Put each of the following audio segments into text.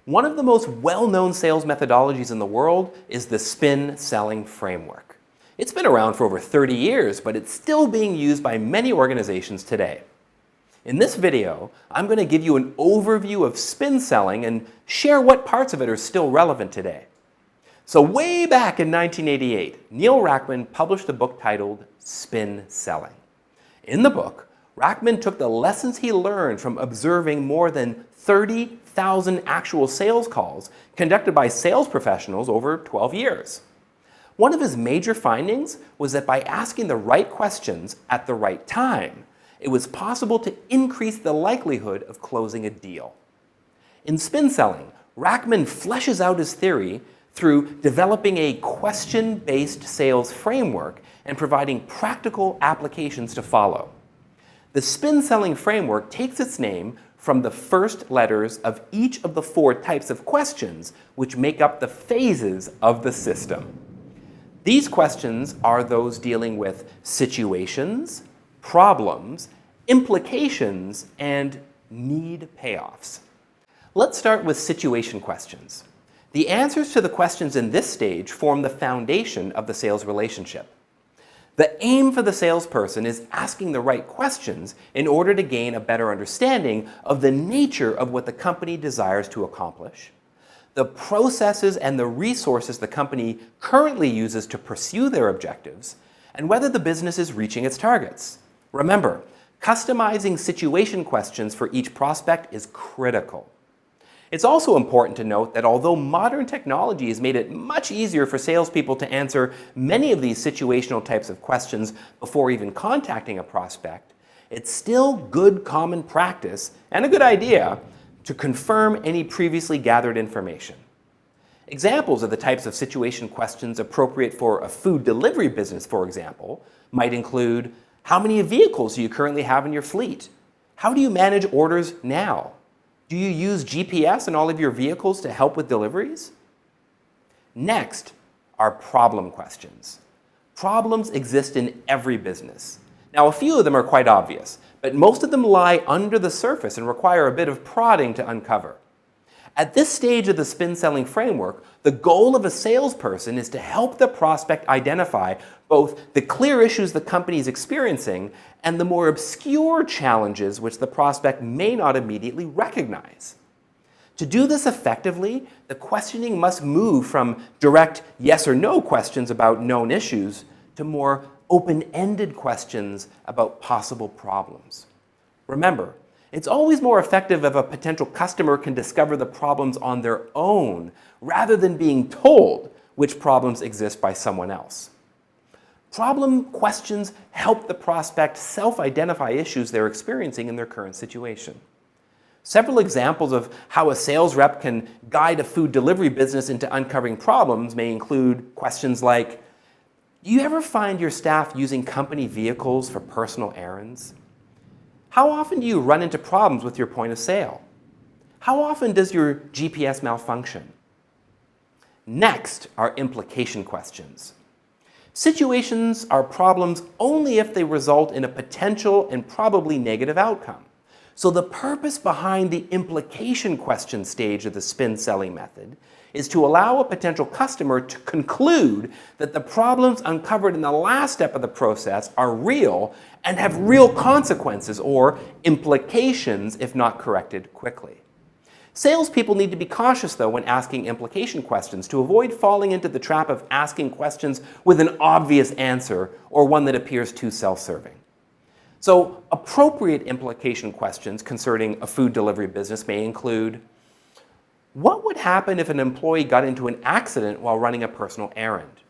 One of the most well-known sales methodologies in the world is the spin selling framework. It's been around for over 30 years, but it's still being used by many organizations today. In this video, I'm going to give you an overview of spin selling and share what parts of it are still relevant today. So way back in 1988, Neil Rackman published a book titled Spin Selling. In the book, Rackman took the lessons he learned from observing more than 30,000 actual sales calls conducted by sales professionals over 12 years. One of his major findings was that by asking the right questions at the right time, it was possible to increase the likelihood of closing a deal. In spin selling, Rackman fleshes out his theory through developing a question-based sales framework and providing practical applications to follow. The spin selling framework takes its name from the first letters of each of the 4 types of questions which make up the phases of the system. These questions are those dealing with situations, problems, implications, and need payoffs. Let's start with situation questions. The answers to the questions in this stage form the foundation of the sales relationship. The aim for the salesperson is asking the right questions in order to gain a better understanding of the nature of what the company desires to accomplish, the processes and the resources the company currently uses to pursue their objectives, and whether the business is reaching its targets. Remember, customizing situation questions for each prospect is critical. It's also important to note that although modern technology has made it much easier for salespeople to answer many of these situational types of questions before even contacting a prospect, it's still good common practice and a good idea to confirm any previously gathered information. Examples of the types of situation questions appropriate for a food delivery business, for example, might include: how many vehicles do you currently have in your fleet? How do you manage orders now? Do you use GPS in all of your vehicles to help with deliveries? Next are problem questions. Problems exist in every business. Now, a few of them are quite obvious, but most of them lie under the surface and require a bit of prodding to uncover. At this stage of the spin selling framework, the goal of a salesperson is to help the prospect identify both the clear issues the company is experiencing and the more obscure challenges which the prospect may not immediately recognize. To do this effectively, the questioning must move from direct yes or no questions about known issues to more open-ended questions about possible problems. Remember, it's always more effective if a potential customer can discover the problems on their own rather than being told which problems exist by someone else. Problem questions help the prospect self-identify issues they're experiencing in their current situation. Several examples of how a sales rep can guide a food delivery business into uncovering problems may include questions like: do you ever find your staff using company vehicles for personal errands? How often do you run into problems with your point of sale? How often does your GPS malfunction? Next are implication questions. Situations are problems only if they result in a potential and probably negative outcome. So the purpose behind the implication question stage of the spin selling method is to allow a potential customer to conclude that the problems uncovered in the last step of the process are real and have real consequences or implications if not corrected quickly. Salespeople need to be cautious, though, when asking implication questions to avoid falling into the trap of asking questions with an obvious answer or one that appears too self-serving. So, appropriate implication questions concerning a food delivery business may include: what would happen if an employee got into an accident while running a personal errand?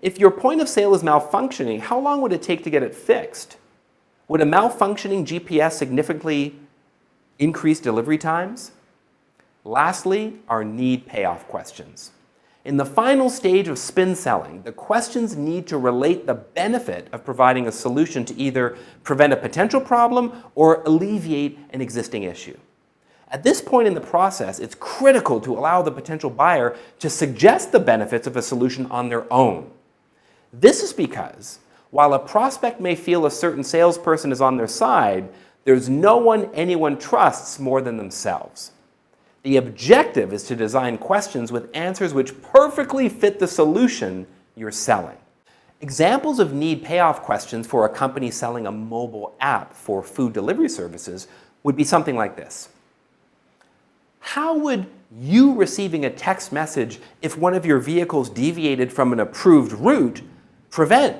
If your point of sale is malfunctioning, how long would it take to get it fixed? Would a malfunctioning GPS significantly increase delivery times? Lastly, are need payoff questions. In the final stage of spin selling, the questions need to relate the benefit of providing a solution to either prevent a potential problem or alleviate an existing issue. At this point in the process, it's critical to allow the potential buyer to suggest the benefits of a solution on their own. This is because, while a prospect may feel a certain salesperson is on their side, there's no one anyone trusts more than themselves. The objective is to design questions with answers which perfectly fit the solution you're selling. Examples of need payoff questions for a company selling a mobile app for food delivery services would be something like this. How would you receiving a text message if one of your vehicles deviated from an approved route prevent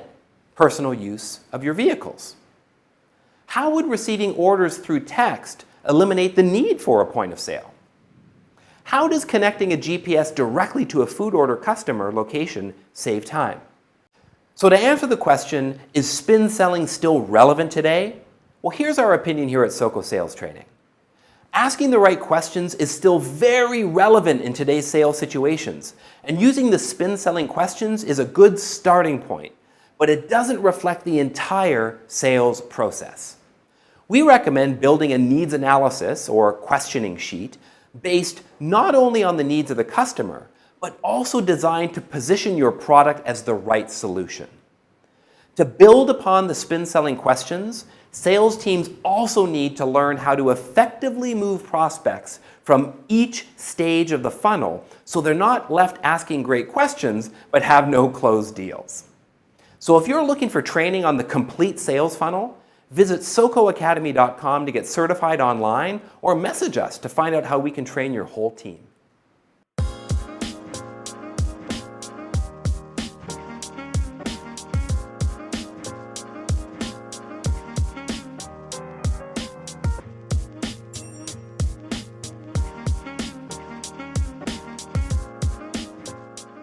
personal use of your vehicles? How would receiving orders through text eliminate the need for a point of sale? How does connecting a GPS directly to a food order customer location save time? So to answer the question, is spin selling still relevant today? Well, here's our opinion here at SOCO Sales Training. Asking the right questions is still very relevant in today's sales situations, and using the spin selling questions is a good starting point, but it doesn't reflect the entire sales process. We recommend building a needs analysis or questioning sheet based not only on the needs of the customer, but also designed to position your product as the right solution. To build upon the spin selling questions, sales teams also need to learn how to effectively move prospects from each stage of the funnel so they're not left asking great questions but have no closed deals. So if you're looking for training on the complete sales funnel, visit socoacademy.com to get certified online or message us to find out how we can train your whole team.